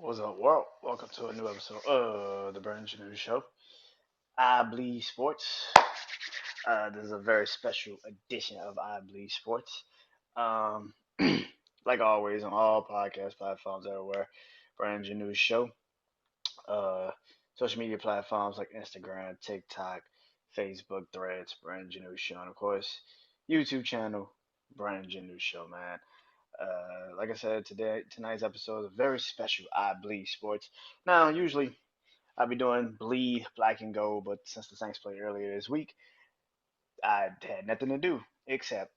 What's up, world? Welcome to a new episode of the BrandonJaneauShow. I Bleed Sports. This is a very special edition of I Bleed Sports. Um, like always, on all podcast platforms everywhere, BrandonJaneauShow. Uh, Social media platforms like Instagram, TikTok, Facebook, Threads, BrandonJaneauShow, and of course, YouTube channel, BrandonJaneauShow, man. Like I said, tonight's episode is a very special I Bleed Sports. Now, usually I'll be doing Bleed Black and Gold, but since the Saints played earlier this week, I had nothing to do except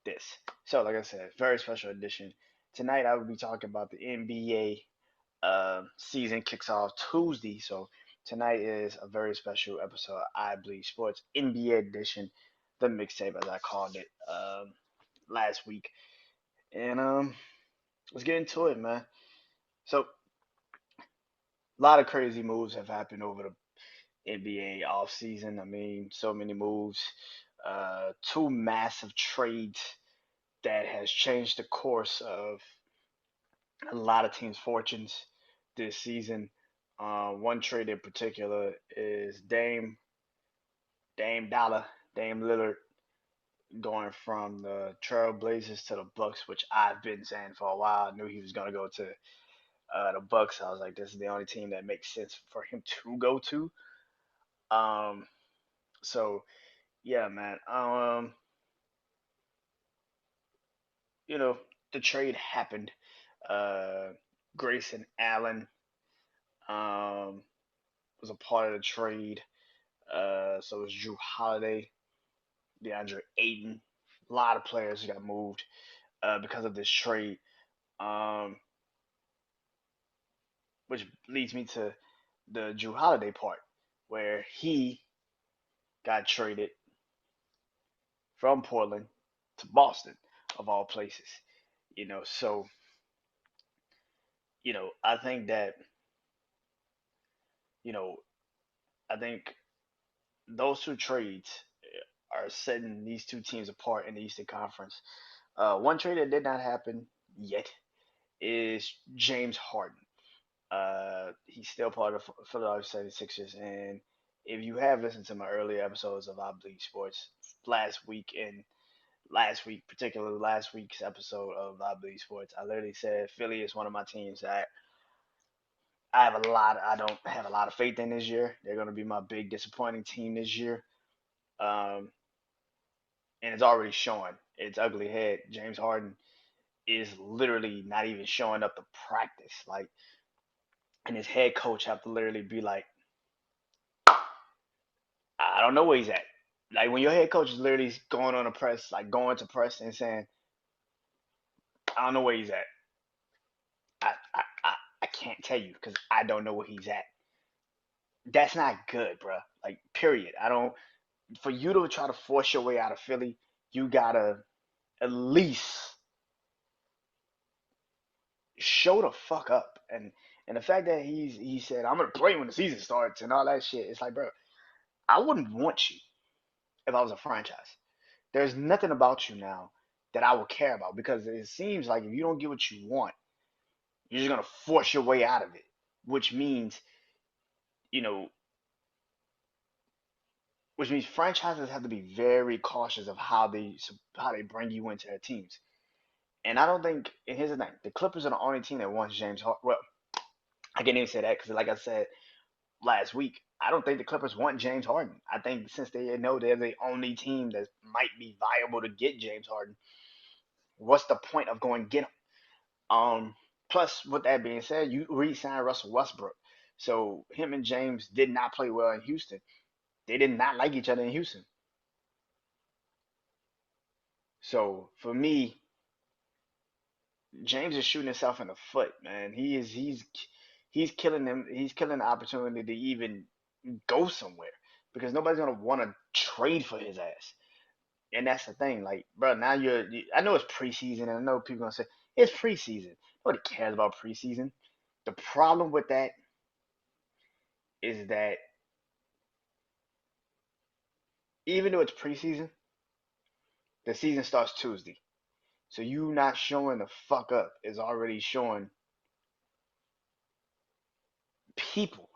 this. So, like I said, very special edition. Tonight I will be talking about the NBA season kicks off Tuesday. So tonight is a very special episode of I Bleed Sports NBA edition, the mixtape as I called it last week. And let's get into it, man. So a lot of crazy moves have happened over the NBA offseason. I mean, so many moves. Two massive trades that has changed the course of a lot of teams' fortunes this season. One trade in particular is Dame Dollar, Dame Lillard going from the Trailblazers to the Bucks, which I've been saying for a while. I knew he was going to go to the Bucks. I was like, this is the only team that makes sense for him to go to. Um, so yeah, man. You know, the trade happened. Uh, Grayson Allen was a part of the trade. So was Drew Holiday, DeAndre Ayton. A lot of players got moved because of this trade. Um, which leads me to the Drew Holiday part, where he got traded from Portland to Boston, of all places. So I think that you know I think those two trades are setting these two teams apart in the Eastern Conference. One trade that did not happen yet is James Harden. He's still part of Philadelphia 76ers. And if you have listened to my earlier episodes of I Bleed Sports particularly last week's episode of I Bleed Sports, I literally said Philly is one of my teams that I don't have a lot of faith in this year. They're going to be my big disappointing team this year. Um, and it's already showing its ugly head. James Harden is literally not even showing up to practice. Like, and his head coach have to literally be like, I don't know where he's at. Like when your head coach is literally going on a press, like going to press and saying, I don't know where he's at. I can't tell you because I don't know where he's at. That's not good, bro. Like, period. I don't. For you to try to force your way out of Philly, you gotta at least show the fuck up. And the fact that he said I'm gonna play when the season starts and all that shit, it's like, bro, I wouldn't want you if I was a franchise. There's nothing about you now that I would care about because it seems like if you don't get what you want, you're just gonna force your way out of it, which means you know, which means franchises have to be very cautious of how they bring you into their teams. And I don't think. And here's the thing: the Clippers are the only team that wants James Harden. Well, I can't even say that because, like I said last week, I don't think the Clippers want James Harden. I think since they know they're the only team that might be viable to get James Harden, what's the point of going get him? Plus, with that being said, you re-signed Russell Westbrook, so him and James did not play well in Houston. They did not like each other in Houston. So for me, James is shooting himself in the foot, man. He's killing them. He's killing the opportunity to even go somewhere because nobody's gonna want to trade for his ass. And that's the thing, like, bro. Now I know it's preseason, and I know people gonna say it's preseason. Nobody cares about preseason. The problem with that is that even though it's preseason, the season starts Tuesday. So you not showing the fuck up is already showing people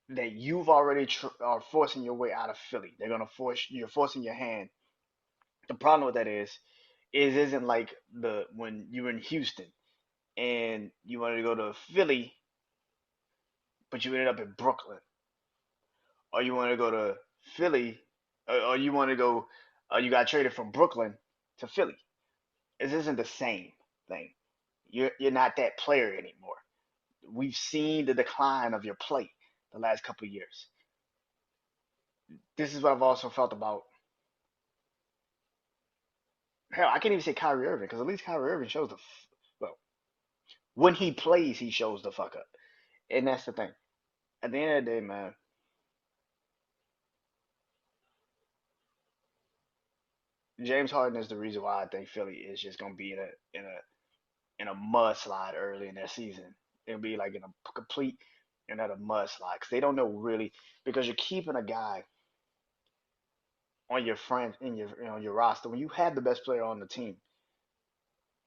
that you've already are forcing your way out of Philly. They're gonna force you're forcing your hand. The problem with that is isn't like the when you were in Houston and you wanted to go to Philly, but you ended up in Brooklyn, or you want to go to Philly, or you want to go, you got traded from Brooklyn to Philly. This isn't the same thing. You're not that player anymore. We've seen the decline of your play the last couple of years. This is what I've also felt about. Hell, I can't even say Kyrie Irving because at least Kyrie Irving shows well, when he plays, he shows the fuck up, and that's the thing. At the end of the day, man, James Harden is the reason why I think Philly is just gonna be in a mudslide early in their season. It'll be like in a complete another mudslide because they don't know really because you're keeping a guy on your friend in your roster when you have the best player on the team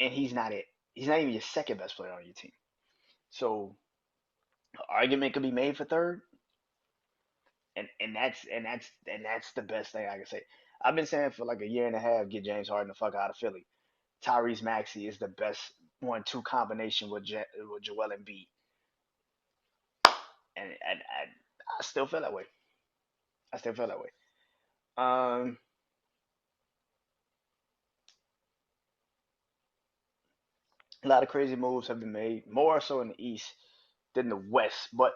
and he's not it. He's not even your second best player on your team. So argument could be made for third, and that's the best thing I can say. I've been saying for like a year and a half, get James Harden the fuck out of Philly. Tyrese Maxey is the best 1-2 combination with Joel Embiid, and I still feel that way. I still feel that way. Um, a lot of crazy moves have been made, more so in the East than the West. But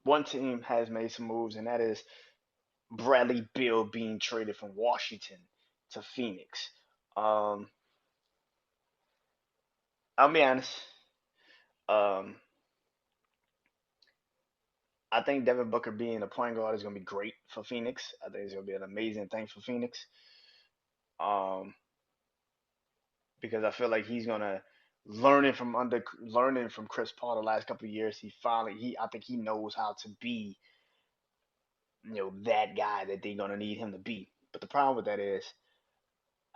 one team has made some moves, and that is Bradley Beal being traded from Washington to Phoenix. Um, I'll be honest. Um, I think Devin Booker being a point guard is going to be great for Phoenix. I think it's going to be an amazing thing for Phoenix. Um, because I feel like he's going to learning from Chris Paul the last couple of years. He I think he knows how to be that guy that they're going to need him to be. But the problem with that is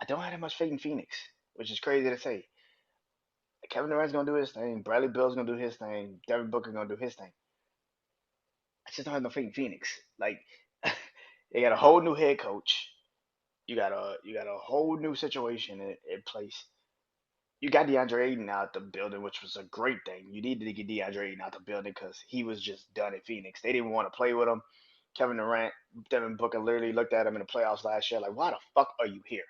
I don't have that much faith in Phoenix, which is crazy to say. Kevin Durant's gonna do his thing. Bradley Bill's gonna do his thing. Devin Booker's gonna do his thing. I just don't have no faith in Phoenix. Like they got a whole new head coach. You got a whole new situation in place. You got DeAndre Ayton out the building, which was a great thing. You needed to get DeAndre Ayton out the building because he was just done in Phoenix. They didn't want to play with him. Kevin Durant, Devin Booker literally looked at him in the playoffs last year like, why the fuck are you here?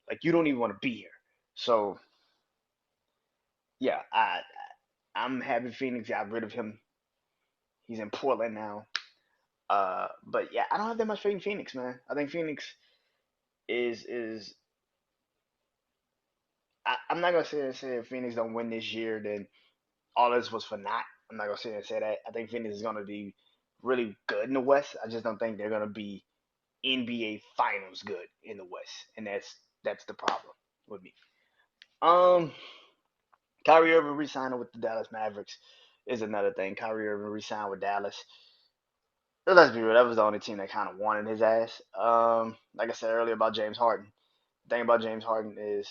Like you don't even want to be here. So yeah, I'm happy Phoenix got rid of him. He's in Portland now. But yeah, I don't have that much faith in Phoenix, man. I think Phoenix is I'm not gonna say if Phoenix don't win this year, then all this was for naught. I'm not gonna say that. I think Phoenix is gonna be really good in the West. I just don't think they're gonna be NBA Finals good in the West, and that's the problem with me. Um, Kyrie Irving re-signing with the Dallas Mavericks is another thing. Kyrie Irving re-signed with Dallas. But let's be real, that was the only team that kind of wanted his ass. Like I said earlier about James Harden, the thing about James Harden is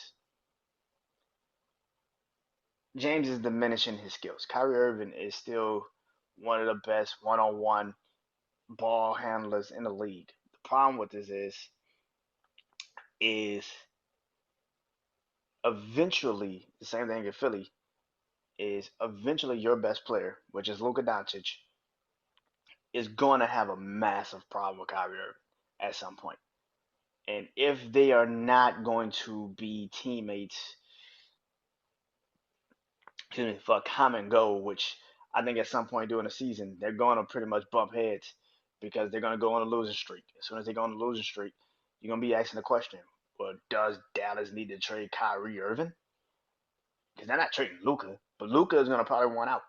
James is diminishing his skills. Kyrie Irving is still one of the best one-on-one ball handlers in the league. The problem with this is eventually the same thing in Philly is eventually your best player, which is Luka Doncic, is going to have a massive problem with Kyrie Irving at some point. And if they are not going to be teammates, excuse me, for a common goal, which I think at some point during the season they're going to pretty much bump heads because they're going to go on a losing streak. As soon as they go on a losing streak, you're going to be asking the question: well, does Dallas need to trade Kyrie Irving? Because they're not trading Luca, but Luca is going to probably want out.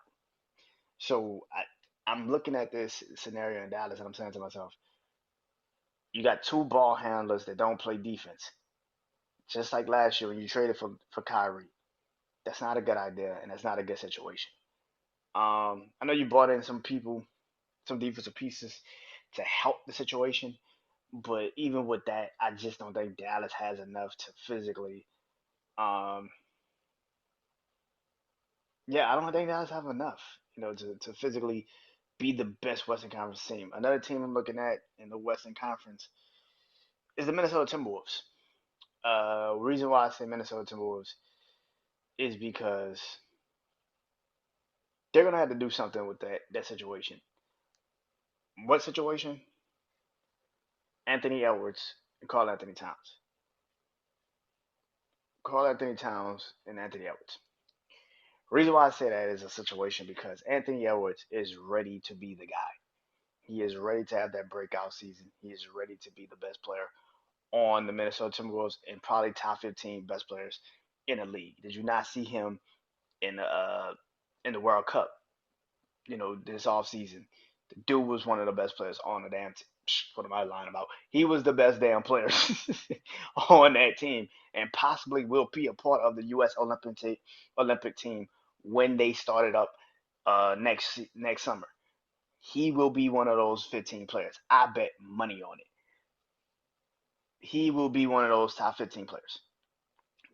So I'm looking at this scenario in Dallas, and I'm saying to myself, you got two ball handlers that don't play defense, just like last year when you traded for Kyrie. That's not a good idea, and that's not a good situation. I know you brought in some people, some defensive pieces to help the situation, but even with that, I just don't think Dallas has enough to physically um, Yeah, I don't think guys have enough, to physically be the best Western Conference team. Another team I'm looking at in the Western Conference is the Minnesota Timberwolves. Reason why I say Minnesota Timberwolves is because they're gonna have to do something with that situation. What situation? Anthony Edwards and Carl Anthony Towns. Carl Anthony Towns and Anthony Edwards. Reason why I say that is a situation because Anthony Edwards is ready to be the guy. He is ready to have that breakout season. He is ready to be the best player on the Minnesota Timberwolves and probably top 15 best players in the league. Did you not see him in the World Cup? This off season, the dude was one of the best players on the damn team. What am I lying about? He was the best damn player on that team, and possibly will be a part of the U.S. Olympic team when they started up next summer. He will be one of those 15 players. I bet money on it. He will be one of those top 15 players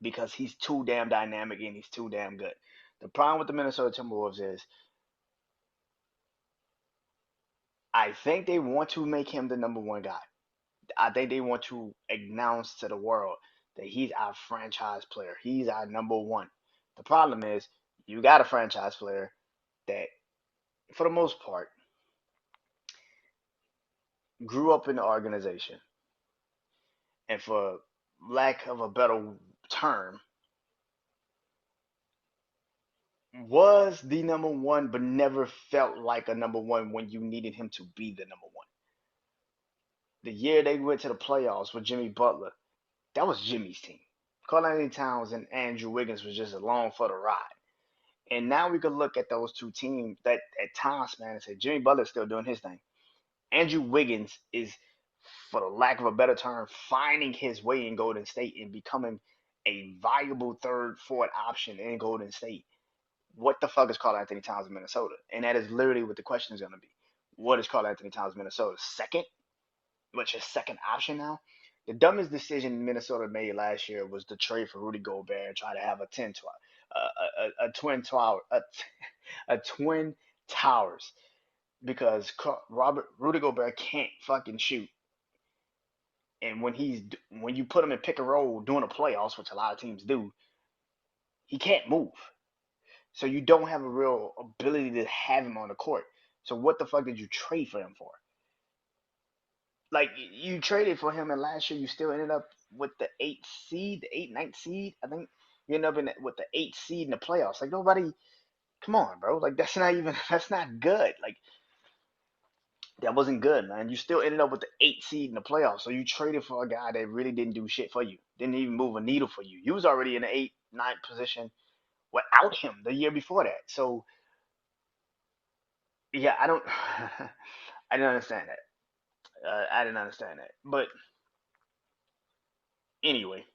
because he's too damn dynamic and he's too damn good. The problem with the Minnesota Timberwolves is I think they want to make him the number one guy. I think they want to announce to the world that he's our franchise player. He's our number one. The problem is you got a franchise player that, for the most part, grew up in the organization and, for lack of a better term, was the number one, but never felt like a number one when you needed him to be the number one. The year they went to the playoffs with Jimmy Butler, that was Jimmy's team. Karl-Anthony Towns and Andrew Wiggins was just along for the ride. And now we could look at those two teams that at times, man, and say Jimmy Butler's still doing his thing. Andrew Wiggins is, for the lack of a better term, finding his way in Golden State and becoming a viable third, fourth option in Golden State. What the fuck is Karl Anthony Towns in Minnesota? And that is literally what the question is going to be. What is Karl Anthony Towns in Minnesota? Second? What's your second option now? The dumbest decision Minnesota made last year was to trade for Rudy Gobert and try to have a twin tower, a twin towers, because Robert Rudy Gobert can't fucking shoot, and when you put him in pick and roll during the playoffs, which a lot of teams do, he can't move. So you don't have a real ability to have him on the court. So what the fuck did you trade for him for? Like, you traded for him, and last year you still ended up with the eighth seed, the ninth seed. I think you ended up with the eighth seed in the playoffs. Like, nobody, come on, bro. Like, that's not good. Like, that wasn't good, man. You still ended up with the eighth seed in the playoffs. So you traded for a guy that really didn't do shit for you, didn't even move a needle for you. You was already in the eighth, ninth position without him the year before that. So yeah, I don't, I didn't understand that. I didn't understand that. But anyway,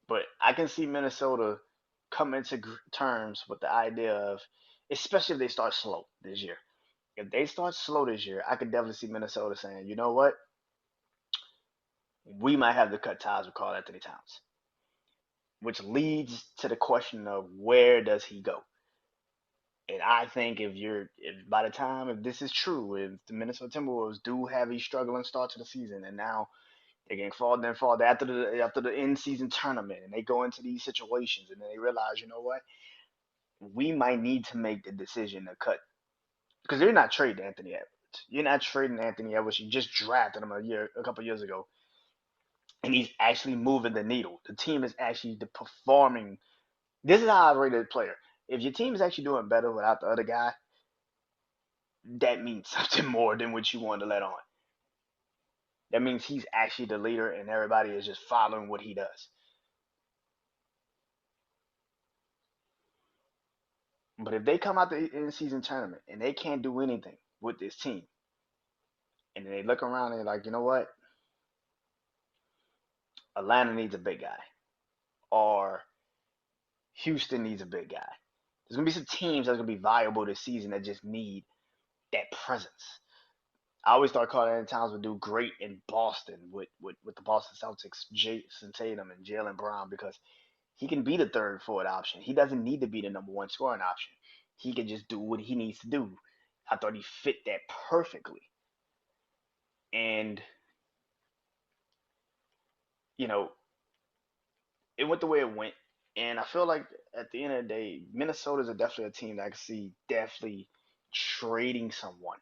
but I can see Minnesota coming to terms with the idea of, especially if they start slow this year. If they start slow this year, I could definitely see Minnesota saying, you know what, we might have to cut ties with Karl Anthony Towns, which leads to the question of where does he go? And I think if by the time, if this is true, if the Minnesota Timberwolves do have a struggling start to the season, and now they get fall after the in season tournament, and they go into these situations, and then they realize, you know what, we might need to make the decision to cut, because they're not trading Anthony Edwards. You're not trading Anthony Edwards. You just drafted him a couple years ago, and he's actually moving the needle. The team is actually performing. This is how I rate a player. If your team is actually doing better without the other guy, that means something more than what you wanted to let on. That means he's actually the leader, and everybody is just following what he does. But if they come out the in season tournament and they can't do anything with this team, and then they look around and they're like, you know what, Atlanta needs a big guy, or Houston needs a big guy. There's gonna be some teams that's gonna be viable this season that just need that presence. I always thought Carl Towns would do great in Boston with the Boston Celtics, Jason Tatum and Jalen Brown, because He can be the third forward option. He doesn't need to be the number one scoring option. He can just do what he needs to do. I thought he fit that perfectly. And, you know, it went the way it went. And I feel like at the end of the day, Minnesota's definitely a team that I can see definitely trading someone.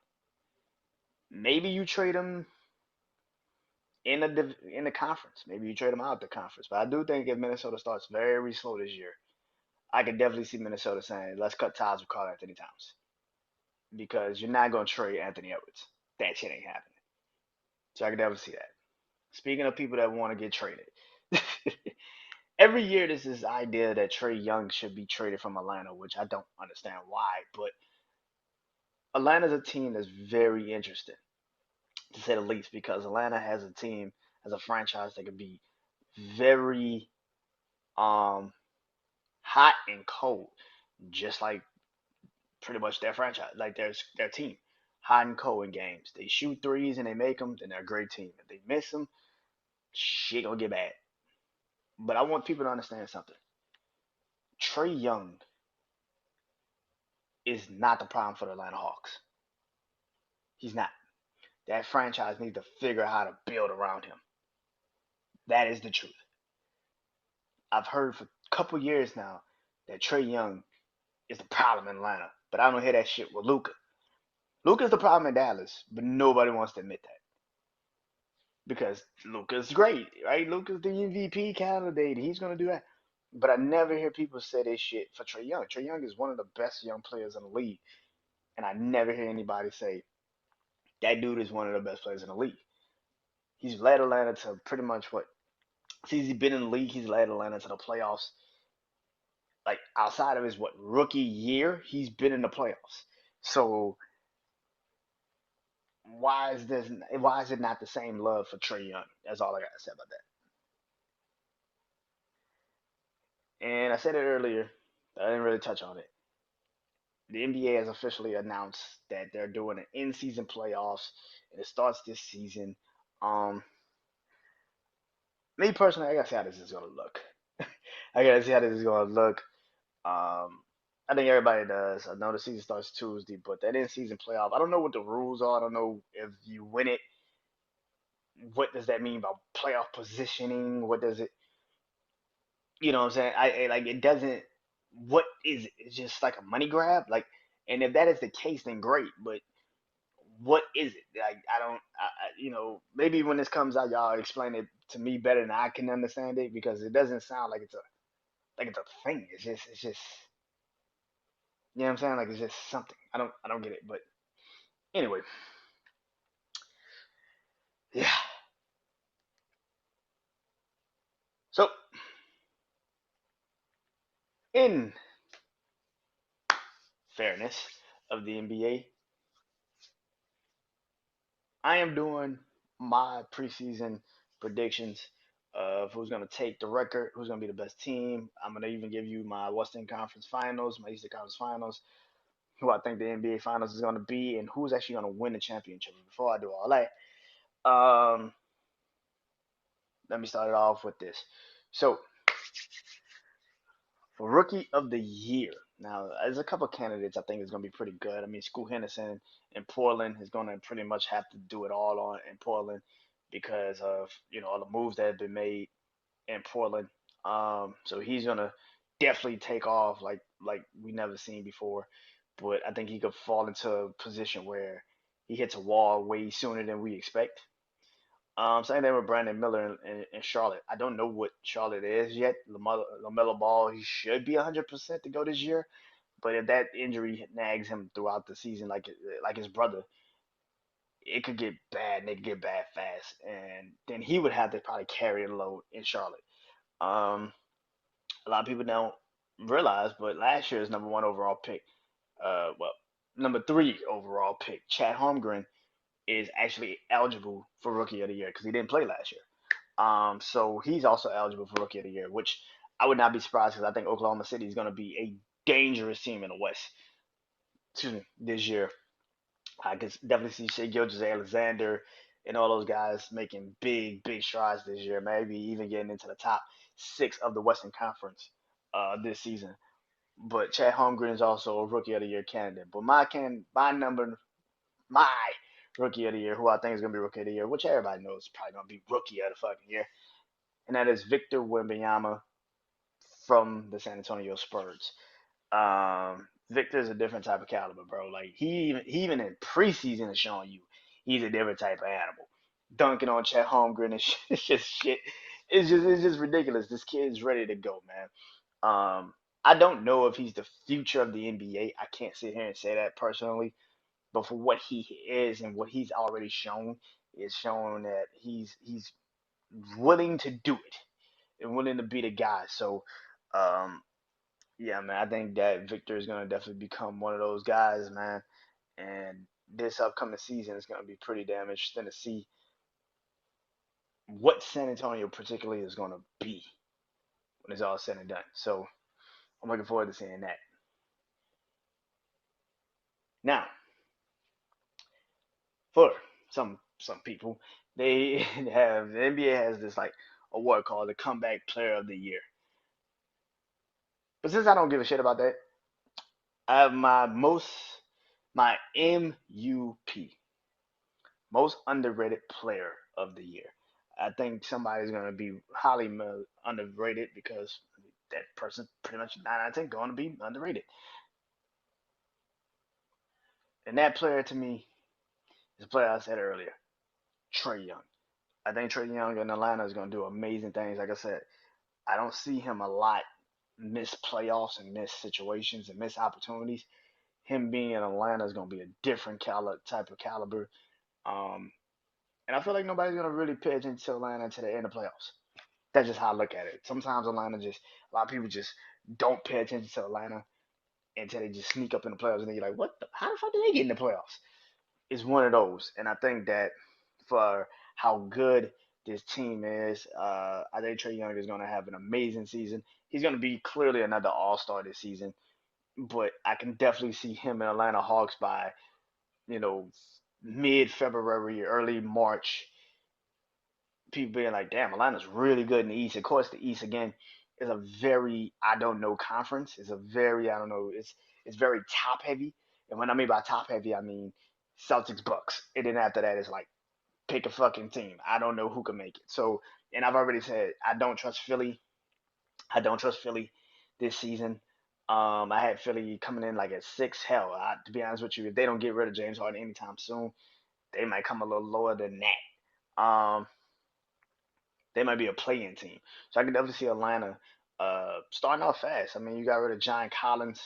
Maybe you trade him in the conference. Maybe you trade him out the conference. But I do think if Minnesota starts very slow this year, I could definitely see Minnesota saying, "Let's cut ties with Karl Anthony Towns," because you're not going to trade Anthony Edwards. That shit ain't happening. So I can definitely see that. Speaking of people that want to get traded, every year there's this idea that Trey Young should be traded from Atlanta, which I don't understand why. But Atlanta's a team that's very interesting, to say the least, because Atlanta has a team, has a franchise that can be very um hot and cold, just like pretty much their franchise, like their team, hot and cold in games. They shoot threes and they make them, then they're a great team. If they miss them, shit gonna get bad. But I want people to understand something. Trey Young is not the problem for the Atlanta Hawks. He's not. That franchise needs to figure out how to build around him. That is the truth. I've heard for a couple years now that Trey Young is the problem in Atlanta, but I don't hear that shit with Luca. Luca's the problem in Dallas, but nobody wants to admit that because Luca's great, right? Luca's the MVP candidate. He's gonna do that. But I never hear people say this shit for Trey Young. Trey Young is one of the best young players in the league, and I never hear anybody say that dude is one of the best players in the league. He's led Atlanta to pretty much what since he's been in the league, he's led Atlanta to the playoffs. Like outside of his what rookie year, he's been in the playoffs. So why is it not the same love for Trey Young? That's all I gotta say about that. And I said it earlier. I didn't really touch on it. The NBA has officially announced that they're doing an in-season playoffs, and it starts this season. Um, Me personally, I gotta see how this is gonna look. I gotta see how this is gonna look. Um, I think everybody does. I know the season starts Tuesday, but that in-season playoff, I don't know what the rules are. I don't know if you win it. What does that mean about playoff positioning? What does it? You know what I'm saying? I like it doesn't. What is it? It's just like a money grab. Like, and if that is the case, then great. But what is it? Like, I don't. Maybe when this comes out, y'all explain it to me better than I can understand it because it doesn't sound like it's a thing. It's just you know what I'm saying? Like it's just something. I don't get it. But anyway, yeah. So in fairness of the NBA, I am doing my preseason predictions of who's going to take the record, who's going to be the best team. I'm going to even give you my Western Conference Finals, my Eastern Conference Finals, who I think the NBA Finals is going to be, and who's actually going to win the championship. Before I do all that, um, let me start it off with this. So, for Rookie of the Year, now there's a couple of candidates I think is going to be pretty good. I mean, Scoot Henderson in Portland is going to pretty much have to do it all on in Portland because of all the moves that have been made in Portland. So he's gonna definitely take off like we never seen before. But I think he could fall into a position where he hits a wall way sooner than we expect. Same thing with Brandon Miller in Charlotte. I don't know what Charlotte is yet. LaMelo Ball, he should be 100% to go this year. But if that injury nags him throughout the season, like his brother, it could get bad and it could get bad fast. And then he would have to probably carry the load in Charlotte. Um, a lot of people don't realize, but last year's number one overall pick, well, number three overall pick, Chad Holmgren, is actually eligible for Rookie of the Year because he didn't play last year. So he's also eligible for Rookie of the Year, which I would not be surprised because I think Oklahoma City is going to be a dangerous team in the West. Excuse me, this year. I can definitely see Shea Gilgeous-Alexander and all those guys making big strides this year. Maybe even getting into the top sixth of the Western Conference this season. But Chad Holmgren is also a Rookie of the Year candidate. But my Rookie of the Year, who I think is gonna be Rookie of the Year, which everybody knows is probably gonna be Rookie of the fucking year, and that is Victor Wembanyama from the San Antonio Spurs. Victor's a different type of caliber, bro. Like he even in preseason is showing you he's a different type of animal. Dunking on Chet Holmgren is it's just shit. It's just ridiculous. This kid is ready to go, man. I don't know if he's the future of the NBA. I can't sit here and say that personally, but for what he is and what he's already shown, is showing that he's willing to do it and willing to be the guy. So, um, yeah, man, I think that Victor is gonna definitely become one of those guys, man. And this upcoming season is gonna be pretty damn interesting to see what San Antonio particularly is gonna be when it's all said and done. So I'm looking forward to seeing that. Now, for some people, they have the NBA has this like award called the Comeback Player of the Year. But since I don't give a shit about that, I have my MUP, most underrated player of the year. I think somebody's gonna be highly underrated because that person pretty much 9 out of 10 going to be underrated. And that player to me is a player I said earlier, Trey Young. I think Trey Young in Atlanta is gonna do amazing things. Like I said, I don't see him a lot miss playoffs and miss situations and miss opportunities. Him being in Atlanta is gonna be a different type of caliber. Um, and I feel like nobody's gonna really pay attention to Atlanta to the end of playoffs. That's just how I look at it. Sometimes Atlanta just a lot of people just don't pay attention to Atlanta until they just sneak up in the playoffs, and then you're like, what? How the fuck did they get in the playoffs? It's one of those, and I think that for how good this team is, I think Trey Young is going to have an amazing season. He's going to be clearly another All Star this season, but I can definitely see him in Atlanta Hawks by you know mid February, early March, people being like, damn, Atlanta's really good in the East. Of course, the East again is a very I don't know conference. It's a very I don't know. It's very top heavy, and when I mean by top heavy, I mean Celtics Bucks, and then after that, it's like pick a fucking team. I don't know who can make it. So, and I've already said I don't trust Philly. I don't trust Philly this season. I had Philly coming in like at six. Hell, to be honest with you, if they don't get rid of James Harden anytime soon, they might come a little lower than that. They might be a play-in team. So I can definitely see Atlanta starting off fast. I mean, you got rid of John Collins.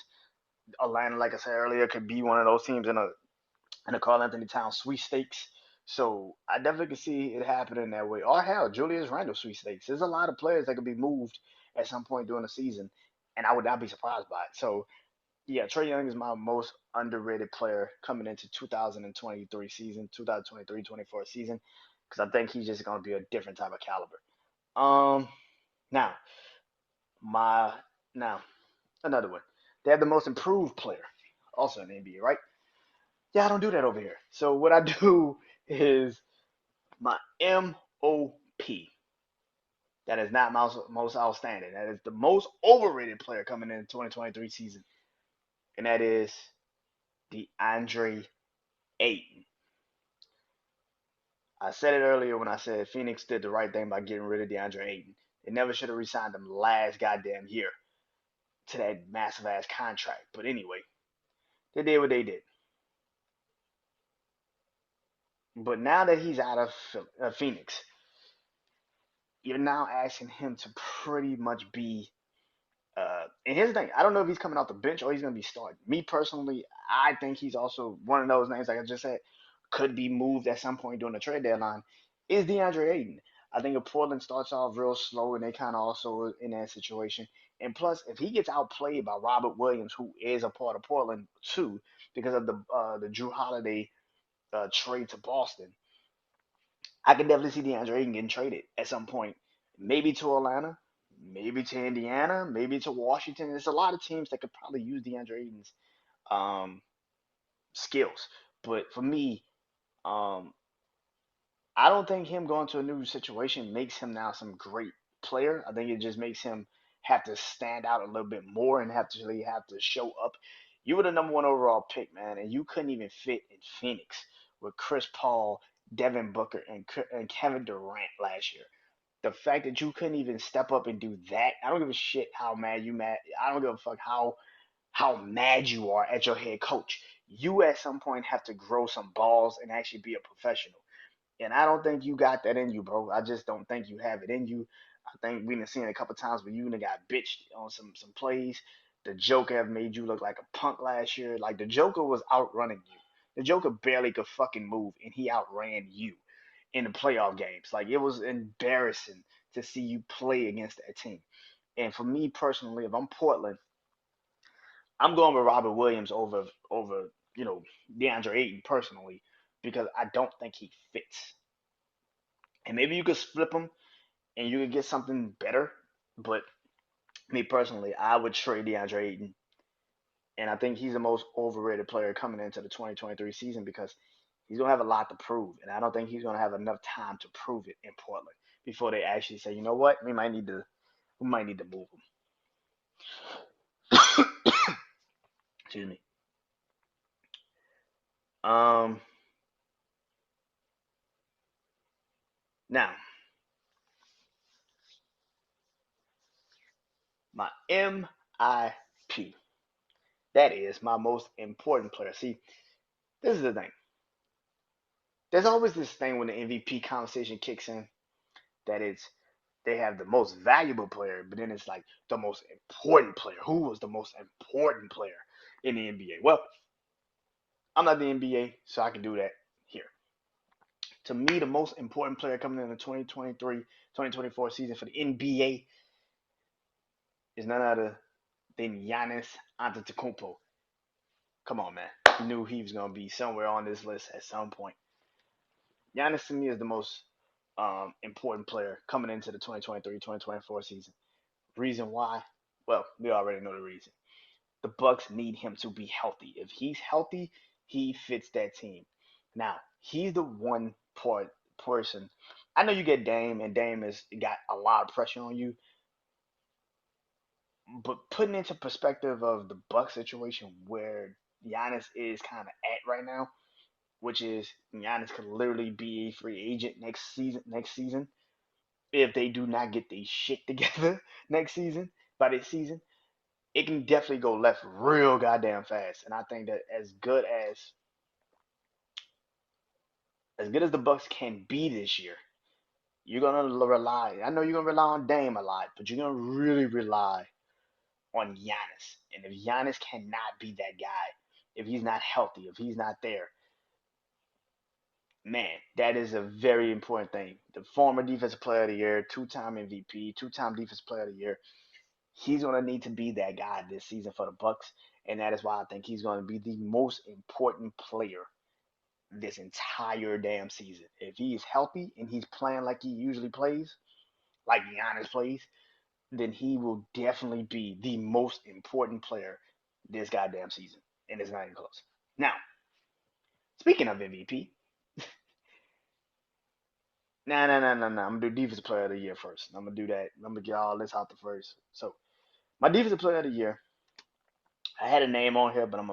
Atlanta, like I said earlier, could be one of those teams in a Carl Anthony Towns sweepstakes. So I definitely could see it happening that way. Or hell, Julius Randle sweepstakes. There's a lot of players that could be moved at some point during the season, and I would not be surprised by it. So yeah, Trey Young is my most underrated player coming into 2023 season, 2023-24 season, because I think he's just going to be a different type of caliber. Um, now my now another one. They have the most improved player, also in the NBA, right? Yeah, I don't do that over here. So what I do is my MOP. That is not most outstanding. That is the most overrated player coming in the 2023 season, and that is DeAndre Ayton. I said it earlier when I said Phoenix did the right thing by getting rid of DeAndre Ayton. They never should have re-signed him last goddamn year to that massive ass contract. But anyway, they did what they did. But now that he's out of Phoenix, you're now asking him to pretty much be. And here's the thing: I don't know if he's coming off the bench or he's going to be starting. Me personally, I think he's also one of those names, like I just said, could be moved at some point during the trade deadline. Is DeAndre Ayton? I think if Portland starts off real slow and they kind of also in that situation, and plus if he gets outplayed by Robert Williams, who is a part of Portland too, because of the Drew Holiday trade to Boston, I can definitely see DeAndre Ayton getting traded at some point, maybe to Atlanta, maybe to Indiana, maybe to Washington. There's a lot of teams that could probably use DeAndre Ayton's um, skills, but for me, um, I don't think him going to a new situation makes him now some great player. I think it just makes him have to stand out a little bit more and have to show up. You were the number one overall pick, man, and you couldn't even fit in Phoenix with Chris Paul, Devin Booker, and Kevin Durant last year. The fact that you couldn't even step up and do that, I don't give a shit how mad you mad. I don't give a fuck how mad you are at your head coach. You at some point have to grow some balls and actually be a professional. And I don't think you got that in you, bro. I just don't think you have it in you. I think we've been seeing a couple times where you got bitched on some plays. The Joker have made you look like a punk last year. Like the Joker was outrunning you. The Joker barely could fucking move, and he outran you in the playoff games. Like it was embarrassing to see you play against that team. And for me personally, if I'm Portland, I'm going with Robert Williams over DeAndre Ayton personally because I don't think he fits. And maybe you could flip him and you could get something better. But me personally, I would trade DeAndre Ayton. And I think he's the most overrated player coming into the 2023 season because he's going to have a lot to prove. And I don't think he's going to have enough time to prove it in Portland before they actually say, you know what, we might need to move him. Excuse me. Um, Now, my MIP. That is my most important player. See, this is the thing. There's always this thing when the MVP conversation kicks in that it's they have the most valuable player, but then it's like the most important player. Who was the most important player in the NBA? Well, I'm not the NBA, so I can do that here. To me, the most important player coming in the 2023-2024 season for the NBA is none other than Giannis Antetokounmpo. Come on, man. You knew he was going to be somewhere on this list at some point. Giannis to me is the most important player coming into the 2023-2024 season. Reason why? Well, we already know the reason. The Bucks need him to be healthy. If he's healthy, he fits that team. Now, he's the one person. I know you get Dame, and Dame has got a lot of pressure on you. But putting into perspective of the Bucks situation where Giannis is kind of at right now, which is Giannis could literally be a free agent next season. Next season, if they do not get their shit together next season by this season, it can definitely go left real goddamn fast. And I think that as good as the Bucks can be this year, you're gonna rely. I know you're gonna rely on Dame a lot, but you're gonna really rely on Giannis. And if Giannis cannot be that guy, if he's not healthy, if he's not there, man, that is a very important thing. The former Defensive Player of the Year, two-time MVP, two-time Defensive Player of the Year, he's gonna need to be that guy this season for the Bucks, and that is why I think he's gonna be the most important player this entire damn season. If he's healthy and he's playing like he usually plays, like Giannis plays, then he will definitely be the most important player this goddamn season, and it's not even close. Now, speaking of MVP, nah. I'm gonna do Defensive Player of the Year first. I'm gonna do that. I'm gonna get all this out the first. So, my Defensive Player of the Year, I had a name on here, but I'm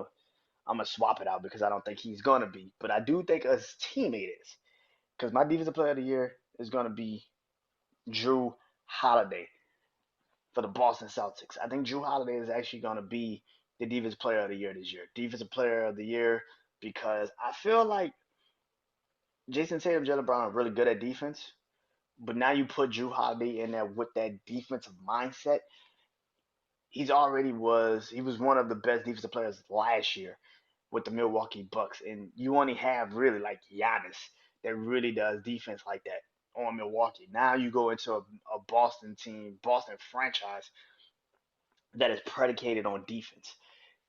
gonna swap it out because I don't think he's gonna be. But I do think his teammate is, because my Defensive Player of the Year is gonna be Drew Holiday for the Boston Celtics. I think Drew Holiday is actually gonna be the Defensive Player of the Year this year. Defensive Player of the Year because I feel like Jason Tatum, Jalen Brown are really good at defense, but now you put Drew Holiday in there with that defensive mindset. He was one of the best defensive players last year with the Milwaukee Bucks, and you only have really like Giannis that really does defense like that on Milwaukee. Now you go into a Boston team, Boston franchise that is predicated on defense,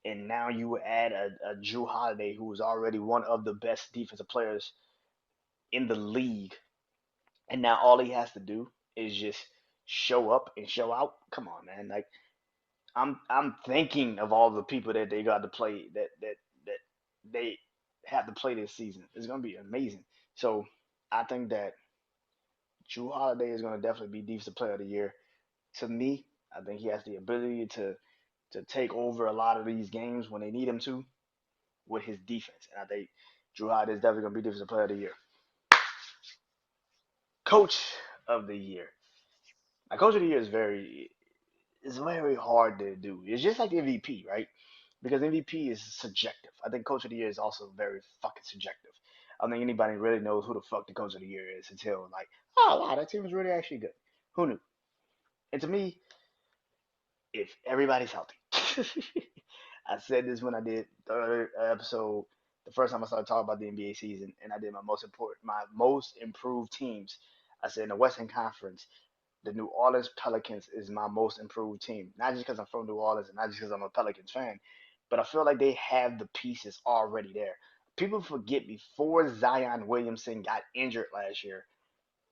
and now you add a Drew Holiday who is already one of the best defensive players in the league, and now all he has to do is just show up and show out. Come on, man! Like I'm thinking of all the people that they got to play that they have to play this season. It's gonna be amazing. So I think that Drew Holiday is going to definitely be Defensive Player of the Year. To me, I think he has the ability to take over a lot of these games when they need him to with his defense, and I think Drew Holiday is definitely going to be Defensive Player of the Year. Coach of the Year. Now, Coach of the Year is very hard to do. It's just like the MVP, right? Because MVP is subjective. I think Coach of the Year is also very fucking subjective. I don't think anybody really knows who the fuck the Coach of the Year is until like, oh wow, that team is really actually good. Who knew? And to me, if everybody's healthy, I said this when I did the other episode, the first time I started talking about the NBA season, and I did my most improved teams. I said in the Western Conference, the New Orleans Pelicans is my most improved team. Not just because I'm from New Orleans and not just because I'm a Pelicans fan, but I feel like they have the pieces already there. People forget before Zion Williamson got injured last year,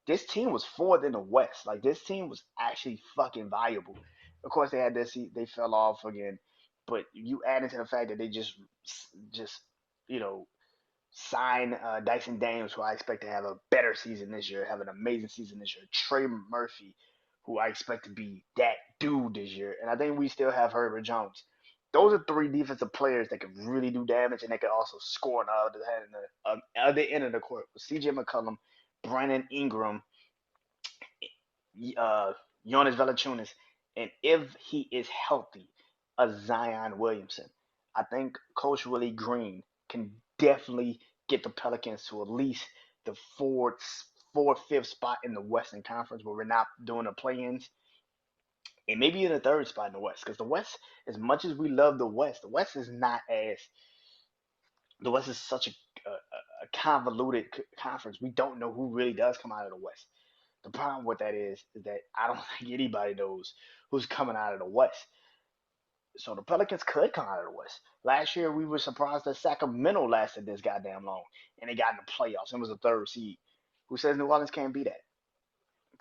this team was fourth in the West. Like this team was actually fucking valuable. Of course, they had this. They fell off again, but you add into the fact that they just you know sign Dyson Daniels, who I expect to have a better season this year, have an amazing season this year. Trey Murphy, who I expect to be that dude this year, and I think we still have Herbert Jones. Those are three defensive players that can really do damage, and they can also score on other end of the court. C.J. McCollum, Brandon Ingram, uh, Jonas Valanciunas, and if he is healthy, a Zion Williamson. I think Coach Willie Green can definitely get the Pelicans to at least the fifth spot in the Western Conference where we're not doing the play-ins, and maybe in the third spot in the West. Because the West, as much as we love the West is not as the West is such a convoluted conference. We don't know who really does come out of the West. The problem with that is that I don't think anybody knows who's coming out of the West. So the Pelicans could come out of the West. Last year we were surprised that Sacramento lasted this goddamn long and they got in the playoffs and was a third seed. Who says New Orleans can't be that?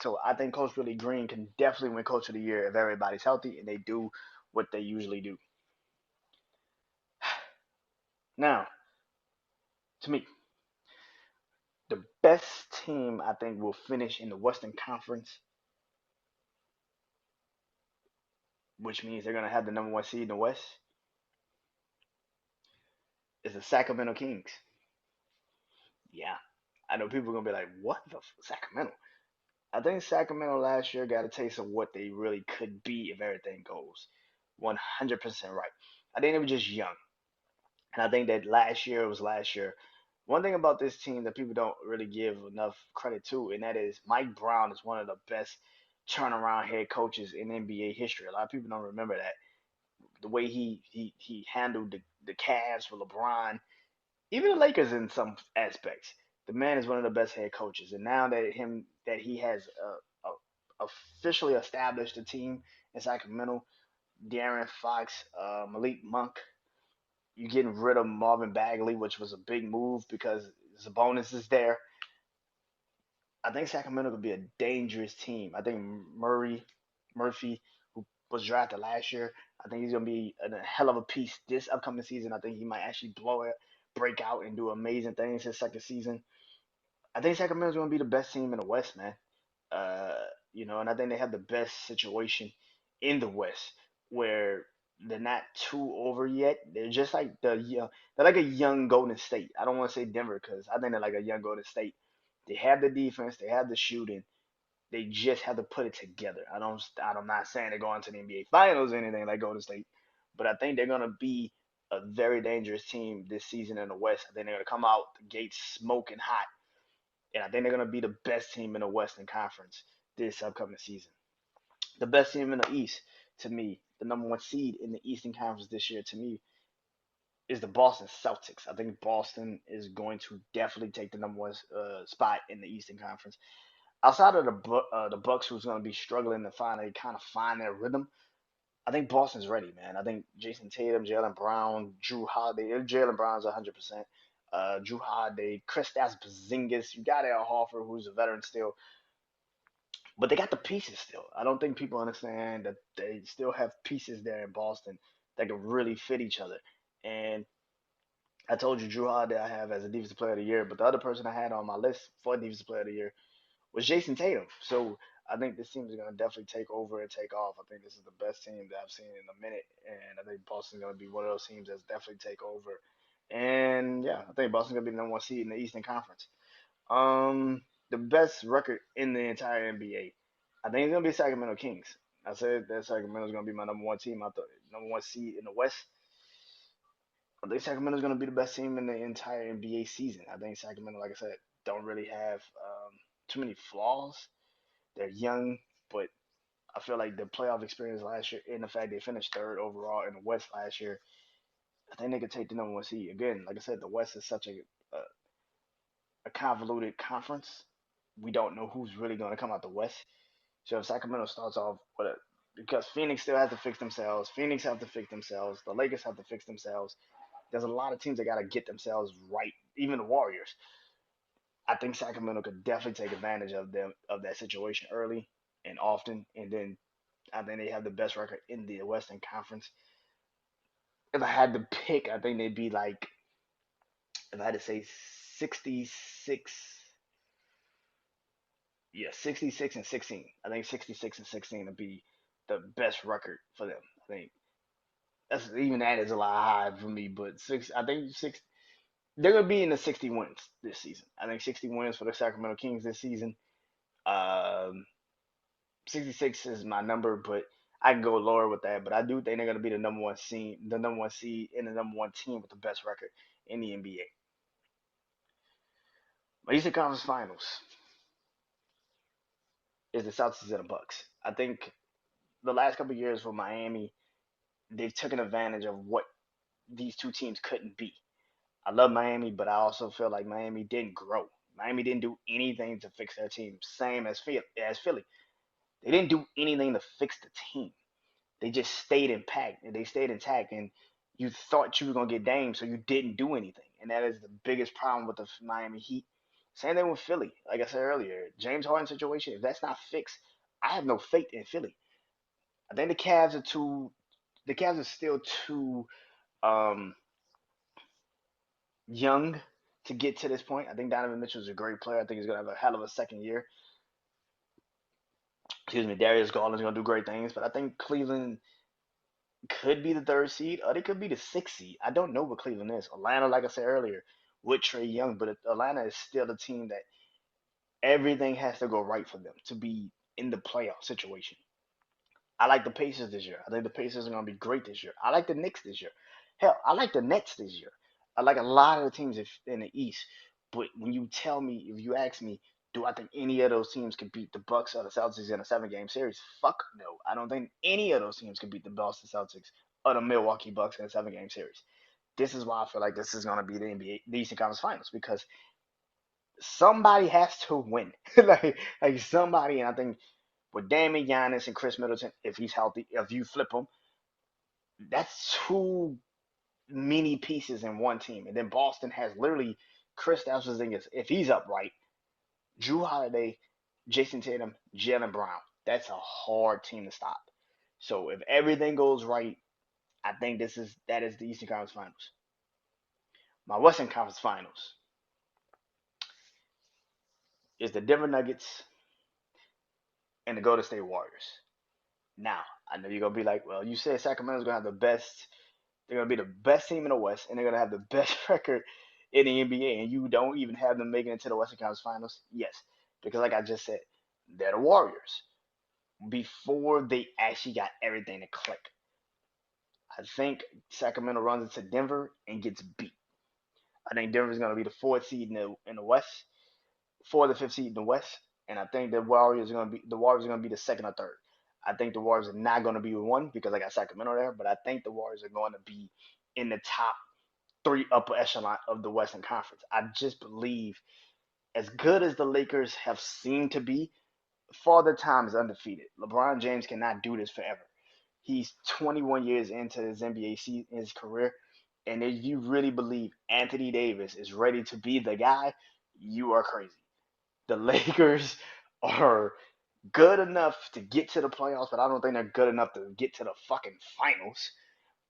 So I think Coach Willie Green can definitely win Coach of the Year if everybody's healthy and they do what they usually do. Now, to me, the best team I think will finish in the Western Conference, which means they're gonna have the number one seed in the West, is the Sacramento Kings. Yeah, I know people are gonna be like, "What the Sacramento?" I think Sacramento last year got a taste of what they really could be if everything goes 100% right. I think they were just young, and I think that last year was last year. One thing about this team that people don't really give enough credit to, and that is Mike Brown is one of the best turnaround head coaches in NBA history. A lot of people don't remember that. The way he handled the Cavs for LeBron, even the Lakers in some aspects. The man is one of the best head coaches, and now that he has officially established a team in Sacramento, De'Aaron Fox, Malik Monk, you're getting rid of Marvin Bagley, which was a big move because Sabonis is there. I think Sacramento could be a dangerous team. I think Murphy, who was drafted last year, I think he's gonna be a hell of a piece this upcoming season. I think he might actually blow it, break out, and do amazing things his second season. I think Sacramento's gonna be the best team in the West, man. And I think they have the best situation in the West where they're not too over yet. They're just like they're like a young Golden State. I don't want to say Denver because I think they're like a young Golden State. They have the defense, they have the shooting. They just have to put it together. I'm not saying they're going to the NBA Finals or anything like Golden State, but I think they're gonna be a very dangerous team this season in the West. I think they're gonna come out the gates smoking hot, and I think they're gonna be the best team in the Western Conference this upcoming season. The best team in the East, to me, the number one seed in the Eastern Conference this year, to me, is the Boston Celtics. I think Boston is going to definitely take the number one spot in the Eastern Conference. Outside of the Bucks, who's going to be struggling to finally kind of find their rhythm, I think Boston's ready, man. I think Jason Tatum, Jalen Brown, Drew Holiday. Jalen Brown's 100%. Drew Holiday, Kristaps Porzingis. You got Al Horford, who's a veteran still, but they got the pieces still. I don't think people understand that they still have pieces there in Boston that can really fit each other. And I told you Drew Holiday I have as a defensive player of the year, but the other person I had on my list for defensive player of the year was Jason Tatum. So I think this team is going to definitely take over and take off. I think this is the best team that I've seen in a minute, and I think Boston's going to be one of those teams that's definitely take over. And yeah, I think Boston's going to be the number one seed in the Eastern Conference. The best record in the entire NBA. I think it's going to be Sacramento Kings. I said that Sacramento's going to be my number one team. I thought number one seed in the West. I think Sacramento's going to be the best team in the entire NBA season. I think Sacramento, like I said, don't really have too many flaws. They're young, but I feel like the playoff experience last year and the fact they finished third overall in the West last year, I think they could take the number one seed. Again, like I said, the West is such a convoluted conference. We don't know who's really going to come out the West. So if Sacramento starts off with a, because Phoenix still has to fix themselves, Phoenix have to fix themselves, the Lakers have to fix themselves. There's a lot of teams that got to get themselves right. Even the Warriors. I think Sacramento could definitely take advantage of them of that situation early and often, and then I think they have the best record in the Western Conference. If I had to pick, I think they'd be like, if I had to say 66, yeah, 66 and 16. I think 66 and 16 would be the best record for them. I think that's even that is a lot high for me, but I think they're gonna be in the 60 wins this season. I think 60 wins for the Sacramento Kings this season. Um, 66 is my number, but I can go lower with that. But I do think they're going to be the number one seed, and the number one team with the best record in the NBA. My Eastern Conference Finals is the Celtics and the Bucks. I think the last couple of years for Miami, they've taken advantage of what these two teams couldn't be. I love Miami, but I also feel like Miami didn't grow. Miami didn't do anything to fix their team. Same as Philly. They didn't do anything to fix the team. They just stayed intact. They stayed intact, and you thought you were gonna get Dame, so you didn't do anything, and that is the biggest problem with the Miami Heat. Same thing with Philly. Like I said earlier, James Harden situation. If that's not fixed, I have no faith in Philly. I think the Cavs are too. The Cavs are still too um, young to get to this point. I think Donovan Mitchell is a great player. I think he's gonna have a hell of a second year. Excuse me, Darius Garland's gonna do great things, but I think Cleveland could be the third seed, or they could be the sixth seed. I don't know what Cleveland is. Atlanta, like I said earlier, with Trey Young, but Atlanta is still a team that everything has to go right for them to be in the playoff situation. I like the Pacers this year. I think the Pacers are going to be great this year. I like the Knicks this year. Hell, I like the Nets this year. I like a lot of the teams in the East. But when you tell me, if you ask me, do I think any of those teams can beat the Bucks or the Celtics in a 7 game series? Fuck no. I don't think any of those teams can beat the Boston Celtics or the Milwaukee Bucks in a 7 game series. This is why I feel like this is going to be the NBA, the Eastern Conference Finals, because somebody has to win. like somebody, and I think with Damian Giannis and Chris Middleton, if he's healthy, if you flip him, that's two mini pieces in one team. And then Boston has literally Kristaps Porzingis, if he's upright, Drew Holiday, Jason Tatum, Jalen Brown. That's a hard team to stop. So if everything goes right, I think that is the Eastern Conference Finals. My Western Conference Finals is the Denver Nuggets and the Golden State Warriors. Now, I know you're gonna be like, well, you said Sacramento's gonna have the best. They're gonna be the best team in the West, and they're gonna have the best record in the NBA, and you don't even have them making it to the Western Conference Finals. Yes, because like I just said, they're the Warriors before they actually got everything to click. I think Sacramento runs into Denver and gets beat. I think Denver's gonna be the fourth seed in the West, fourth or fifth seed in the West, and I think the Warriors are gonna be the second or third. I think the Warriors are not gonna be one because I got Sacramento there, but I think the Warriors are going to be in the top three upper echelon of the Western Conference. I just believe, as good as the Lakers have seemed to be, Father Time is undefeated. LeBron James cannot do this forever. He's 21 years into his NBA season, his career, and if you really believe Anthony Davis is ready to be the guy, you are crazy. The Lakers are good enough to get to the playoffs, but I don't think they're good enough to get to the fucking finals.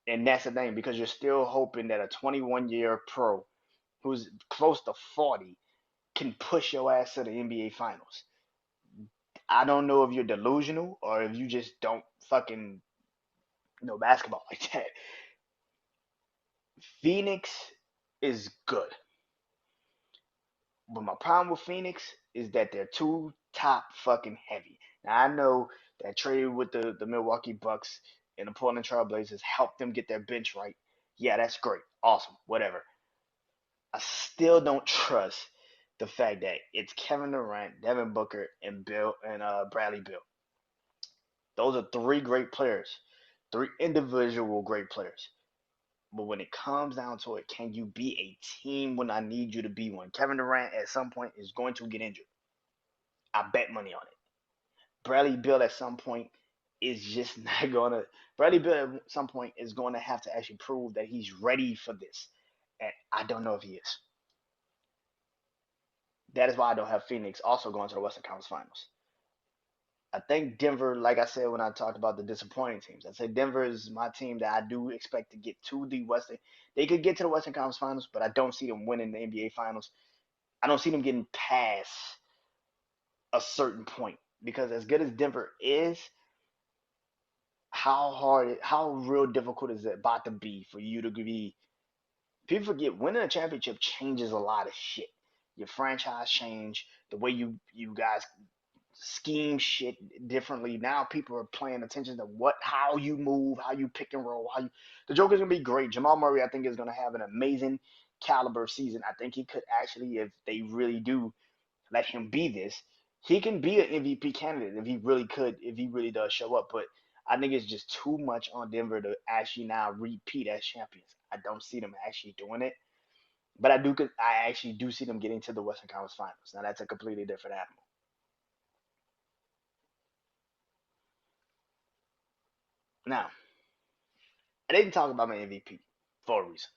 And that's the thing, because you're still hoping that a 21-year pro who's close to 40 can push your ass to the NBA finals. I don't know if you're delusional or if you just don't fucking know basketball like that. Phoenix is good. But my problem with Phoenix is that they're too top fucking heavy. Now I know that trade with the Milwaukee Bucks and the Portland Trailblazers helped them get their bench right. Yeah, that's great. Awesome. Whatever. I still don't trust the fact that it's Kevin Durant, Devin Booker, and Bill and Bradley Bill. Those are three great players, three individual great players. But when it comes down to it, can you be a team when I need you to be one? Kevin Durant at some point is going to get injured. I bet money on it. Bradley Bill at some point is just not gonna. Bradley Bill at some point is going to have to actually prove that he's ready for this, and I don't know if he is. That is why I don't have Phoenix also going to the Western Conference Finals. I think Denver, like I said when I talked about the disappointing teams, I said Denver is my team that I do expect to get to the Western. They could get to the Western Conference Finals, but I don't see them winning the NBA Finals. I don't see them getting past a certain point because as good as Denver is, how real difficult is it about to be for you to be? People forget winning a championship changes a lot of shit. Your franchise change, the way you guys scheme shit differently. Now people are paying attention to how you move, how you pick and roll, how you. The Joker's gonna be great. Jamal Murray, I think, is gonna have an amazing caliber season. I think he could actually, if they really do let him be this, he can be an MVP candidate if he really could, if he really does show up. But I think it's just too much on Denver to actually now repeat as champions. I don't see them actually doing it. But I actually do see them getting to the Western Conference Finals. Now that's a completely different animal. Now, I didn't talk about my MVP for a reason.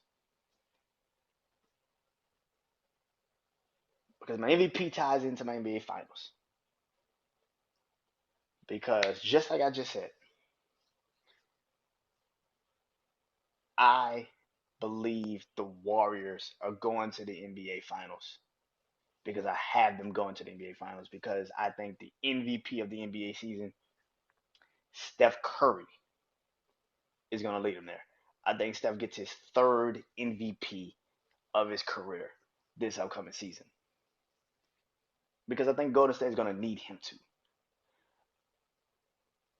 Because my MVP ties into my NBA Finals. Because just like I just said, I believe the Warriors are going to the NBA Finals. Because I have them going to the NBA Finals. Because I think the MVP of the NBA season, Steph Curry, is going to lead them there. I think Steph gets his third MVP of his career this upcoming season. Because I think Golden State is going to need him to.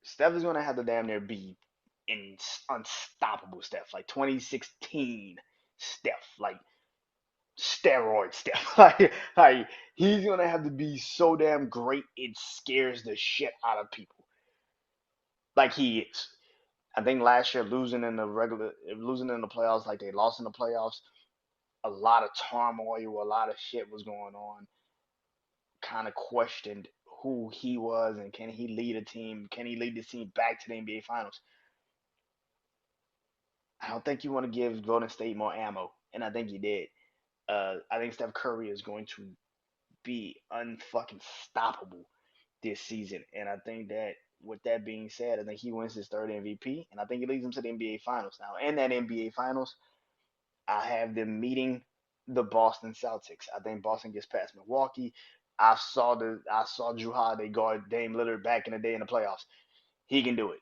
Steph is going to have to damn near be in unstoppable Steph, like 2016 Steph, like steroid Steph. like he's going to have to be so damn great it scares the shit out of people. Like he is. I think last year losing in the playoffs, like they lost in the playoffs, a lot of turmoil, a lot of shit was going on. Kind of questioned who he was and can he lead a team? Can he lead this team back to the NBA Finals? I don't think you want to give Golden State more ammo, and I think you did. I think Steph Curry is going to be unfucking stoppable this season, and I think that with that being said, I think he wins his third MVP, and I think he leads them to the NBA Finals. Now, in that NBA Finals, I have them meeting the Boston Celtics. I think Boston gets past Milwaukee. I saw Drew Holiday guard Dame Lillard back in the day in the playoffs. He can do it.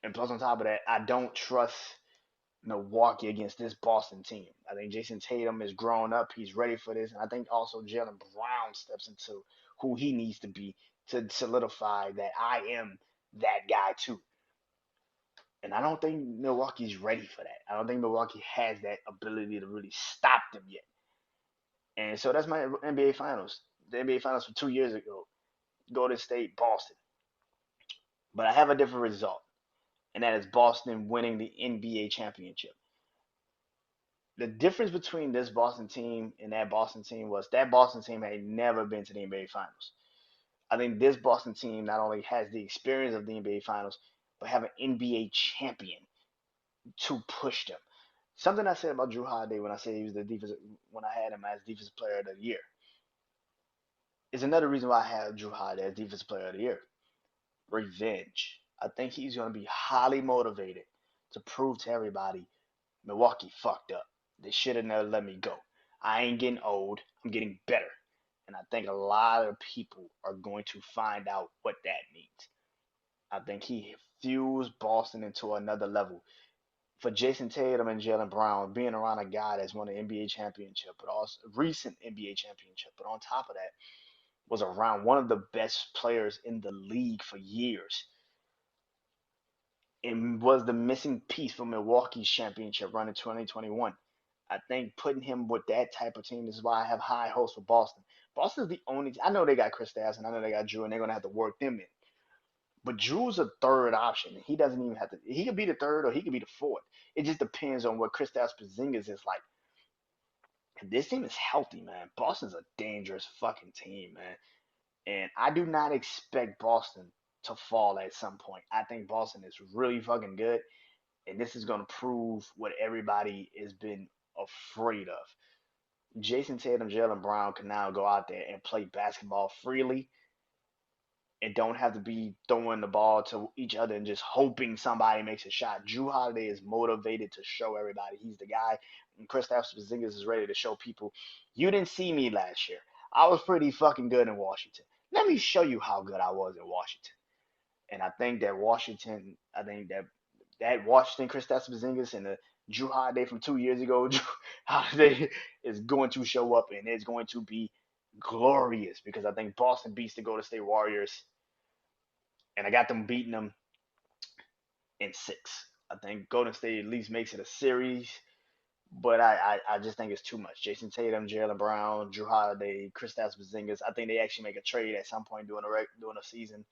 And plus on top of that, I don't trust Milwaukee against this Boston team. I think Jason Tatum is grown up. He's ready for this. And I think also Jalen Brown steps into who he needs to be to solidify that I am that guy too. And I don't think Milwaukee's ready for that. I don't think Milwaukee has that ability to really stop them yet. And so that's my NBA Finals. The NBA Finals from 2 years ago, Golden State, Boston. But I have a different result, and that is Boston winning the NBA championship. The difference between this Boston team and that Boston team was that Boston team had never been to the NBA Finals. I think this Boston team not only has the experience of the NBA Finals, but have an NBA champion to push them. Something I said about Drew Holiday when I said he was the defensive when I had him as defensive player of the year is another reason why I have Drew Holiday as defensive player of the year. Revenge. I think he's going to be highly motivated to prove to everybody Milwaukee fucked up. They should have never let me go. I ain't getting old. I'm getting better. And I think a lot of people are going to find out what that means. I think he fuels Boston into another level. For Jason Tatum and Jalen Brown, being around a guy that's won an NBA championship, but also recent NBA championship, but on top of that, was around one of the best players in the league for years and was the missing piece for Milwaukee's championship run in 2021. I think putting him with that type of team is why I have high hopes for Boston. Boston's the only. I know they got Chris Stapps and I know they got Drew, and they're gonna have to work them in. But Drew's a third option. He doesn't even have to. He could be the third or he could be the fourth. It just depends on what Kristaps Porzingis is like. If this team is healthy, man, Boston's a dangerous fucking team, man. And I do not expect Boston to fall at some point. I think Boston is really fucking good, and this is going to prove what everybody has been afraid of. Jason Tatum, Jalen Brown can now go out there and play basketball freely and don't have to be throwing the ball to each other and just hoping somebody makes a shot. Drew Holiday is motivated to show everybody he's the guy, and Kristaps Porzingis is ready to show people, you didn't see me last year. I was pretty fucking good in Washington. Let me show you how good I was in Washington. And I think that Washington Kristaps Porzingis and the Drew Holiday from 2 years ago, Drew Holiday is going to show up and it's going to be glorious because I think Boston beats the Golden State Warriors, and I got them beating them in six. I think Golden State at least makes it a series, but I just think it's too much. Jason Tatum, Jalen Brown, Drew Holiday, Kristaps Porzingis. I think they actually make a trade at some point during a season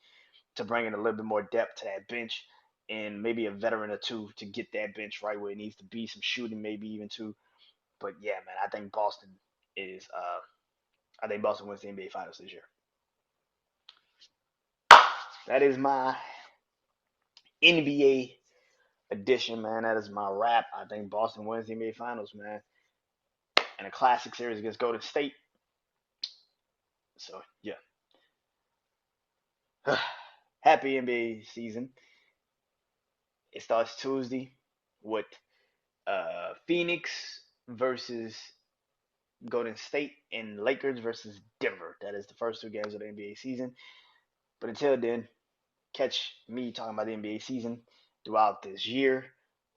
to bring in a little bit more depth to that bench and maybe a veteran or two to get that bench right where it needs to be. Some shooting, maybe even two. But yeah, man, I think Boston is. I think Boston wins the NBA Finals this year. That is my NBA edition, man. That is my wrap. I think Boston wins the NBA Finals, man, in a classic series against Golden State. So yeah, happy NBA season. It starts Tuesday with Phoenix versus Golden State and Lakers versus Denver. That is the first two games of the NBA season. But until then, catch me talking about the NBA season throughout this year,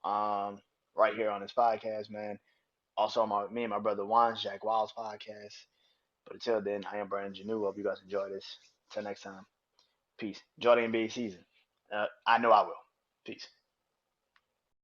um, right here on this podcast, man. Also, me and my brother Juan's Jack Wild's podcast. But until then, I am Brandon Janeau. Hope you guys enjoy this. Until next time, peace. Enjoy the NBA season. I know I will. Peace.